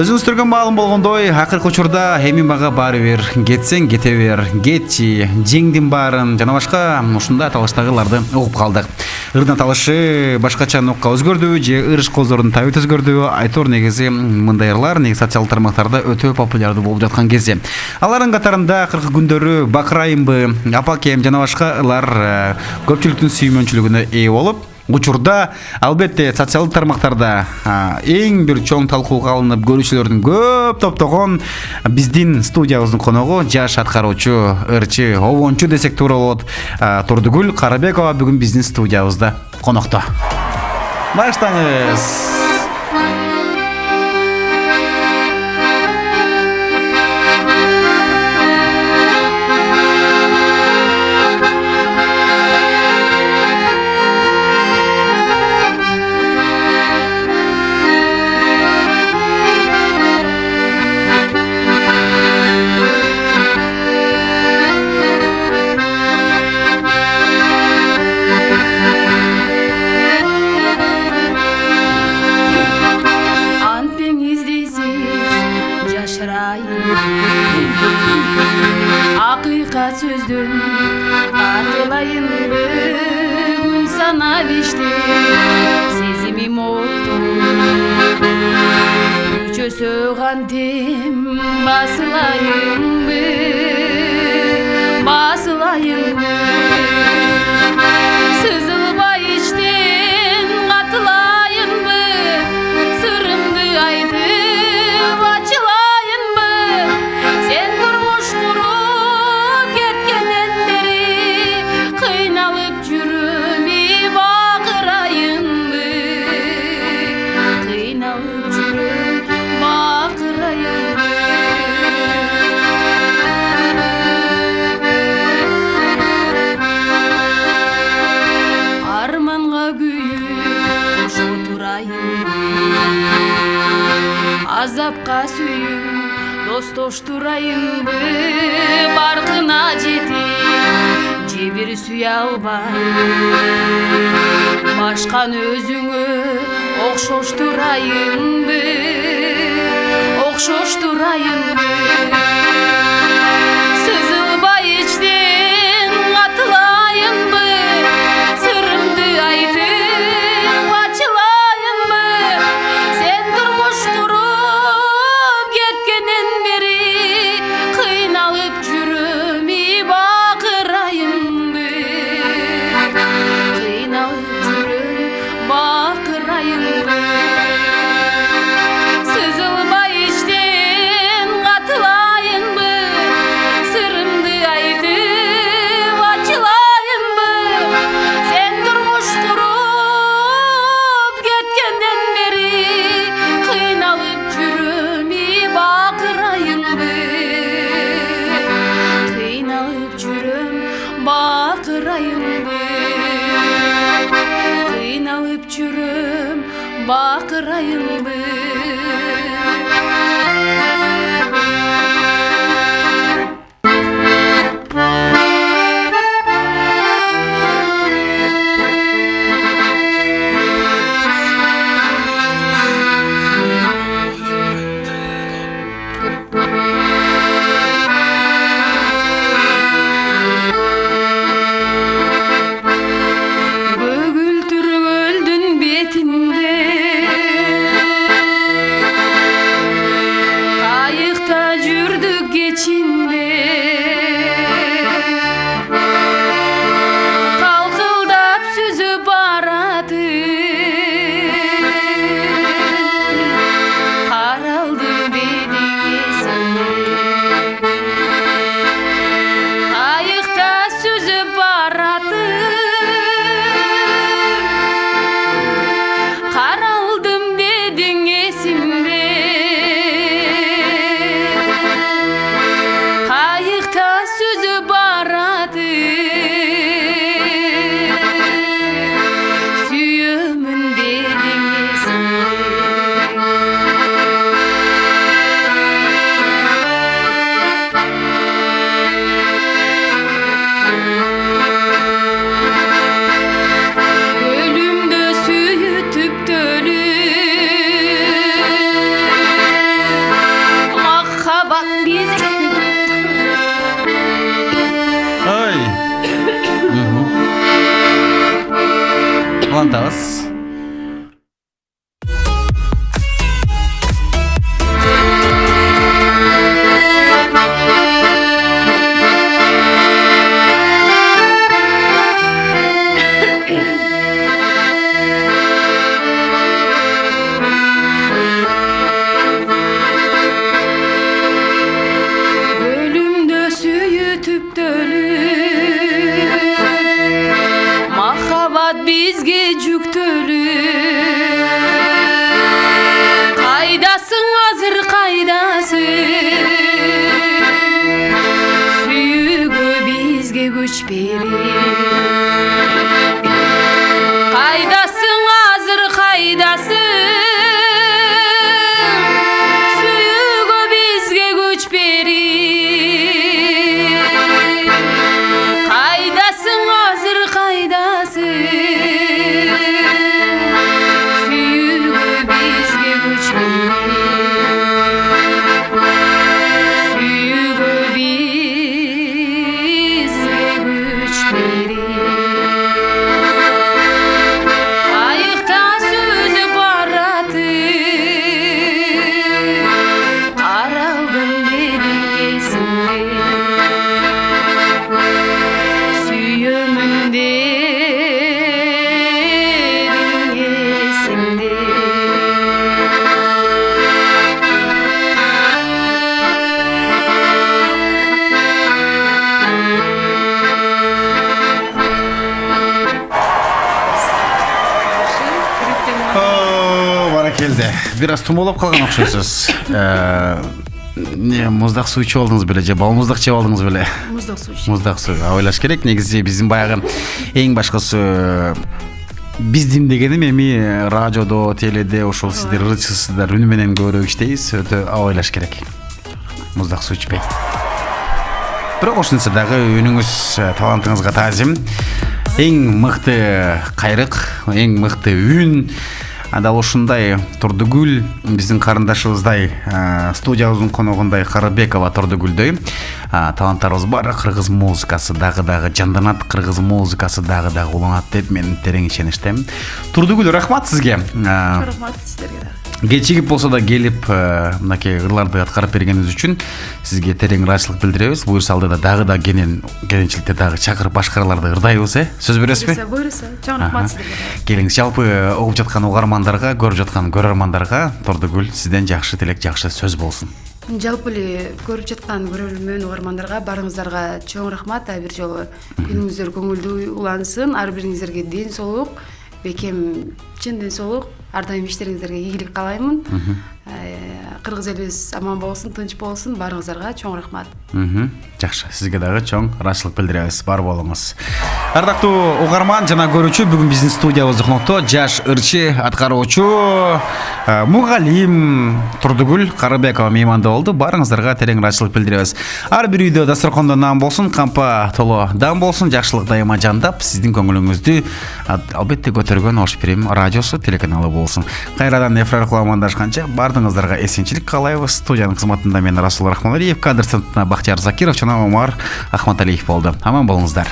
Өзүңүздөргө маалым болгондой, акыркы учурда эми мага баары бир, кетсең кете бер, кетчи, жеңдим баарын жана башка ушундай аталыштагыларды угуп калдык. Ырдын аталышы башкача нукка өзгөрдүбү же ырыш козордун табит өзгөрдүбү? Айтор негизи мындай ырлар негизи социалдык тармактарда өтө популярдуу болуп жаткан кезде. Алардын катарында акыркы күндөрү бакырайымбы, апакем жана башка ырлар көпчүлүктүн сүймөнчүлүгүнө ээ болуп, учурда албетте социалдык тармактарда эң бир чоң талкууга алынып көрүүчүлөрдүн көп топтогон биздин студиябыздын коногу жаш аткаруучу, ырчы, обончу десек туура болот. Турдугүл Карабекова бүгүн биздин студиябызда конокто. Баштаңыз. Акыйкат сөздөн атылайынбы күн санап иште сезимим отту өчөсө кантем басылайынбы сызылбай иштен катылайынбы сырымды айтып ачылайынбы сен турмуш куруп кеткенден бери кыйналып жүрүм бакырайынбы арманга күйүп ошо турайынбы азапка сүйүп достоштурайынбы баркына жетип же бир сүйө албай башканы өзүңө окшоштурайынбы сызылбай ичтен катылайынбы сырымды айтып ачылайынбы сен турмуш куруп кеткенден бери кыйналып жүрүм бакырайынбы сызылбай иштен катылайынбы сырымды айтып ачылайынбы сен турмуш куруп кеткенден бери кыйналып жүрүм бакырайынбы кыйналып жүрүм бакырайынбы улантабыз. Ölümdö süyütüp dölüp Mahabat bizge жүктөлүп Кайдасың азыр кайдасың Сүйүүгө бизге күч берип Кайдасың азыр кайдасың Сүйүүгө бизге күч берип Кайдасың азыр кайдасың Сүйүүгө бизге күч берип Сүйүүгө бизге күч берип Айыкта сүзүп баратып Каралдым дедің кезінде Сүйөмүн дедің есімде Баракелде. Бир аз тумоолоп калган окшойсуз. Не, муздак суу ичип алдыңыз беле же балмуздак жеп алдыңыз беле? Муздак суу Муздак суу ойлош керек. Негизи биздин баягы эң башкысы биздин дегеним эми радиодо, теледе ошол сиздер ырчысыздар, үнү менен көбүрөөк иштейбиз. Өтө ойлош керек. Муздак суу ичпей. Бирок ошентсе дагы үнүңүз, талантыңызга таазим. Эң мыкты кайрык, эң мыкты үн. Дал ушундай Турдугүл биздин карындашыбыздай, студиябыздын коногундай Карабекова Турдугүлдөй таланттарыбыз бар. Кыргыз музыкасы дагы жанданат, кыргыз музыкасы дагы уланат деп мен терең ишеништемин. Турдугүл, рахмат сизге. Рахмат сиздерге дагы. Кечигип болсо да келип мынакей ырларды аткарып бергениңиз үчүн сизге терең ыраазычылык билдиребиз. Буюрса алдыда дагы кийинчерээкте дагы чакырып башкараларды ырдайбыз, Сөз бересизби? Буюрса, чоң рахмат сиздерге. Келиңиз, жалпы угуп жаткан угармандарга, көрүп жаткан көрөрмандарга Турдугүл сизден жакшы тилек, жакшы сөз болсун. Жалпы эле көрүп жаткан көрөрмөн угармандарга баарыңыздарга чоң рахмат. Бир жолу күнүңүздөр көңүлдүү улансын, ар бириңиздерге ден соолук, бекем чын ден соолук, ар дайым иштериңиздерге ийгилик каалаймын. Кыргыз элибиз аман болсун, тынч болсун, баарыңыздарга чоң рахмат. Жакшы, сизге дагы чоң ыраазычылык билдиребиз. Бар болуңуз. Ардактуу угарман жана көрүүчү, бүгүн биздин студиябызда конокто жаш ырчы, аткаруучу, мугалим Турдугүл Карабекова мейманда болду. Баарыңыздарга терең ыраазычылык билдиребиз. Ар бир үйдө дасторкондо нан болсун, кампа толо дам болсун, жакшылык дайыма жандап, сиздин көңүлүңүздү албетте көтөргөн Ош Прим радиосу, телеканалы болсун. Кайрадан эфир аркылуу амандашканча баардыгыңыздарга эсенчилик каалайбыз. Студиянын кызматында мен Расул Рахмалиев, кадр сыныптына Бактияр Закиров жана Омар Ахматалиев болду. Аман болуңуздар.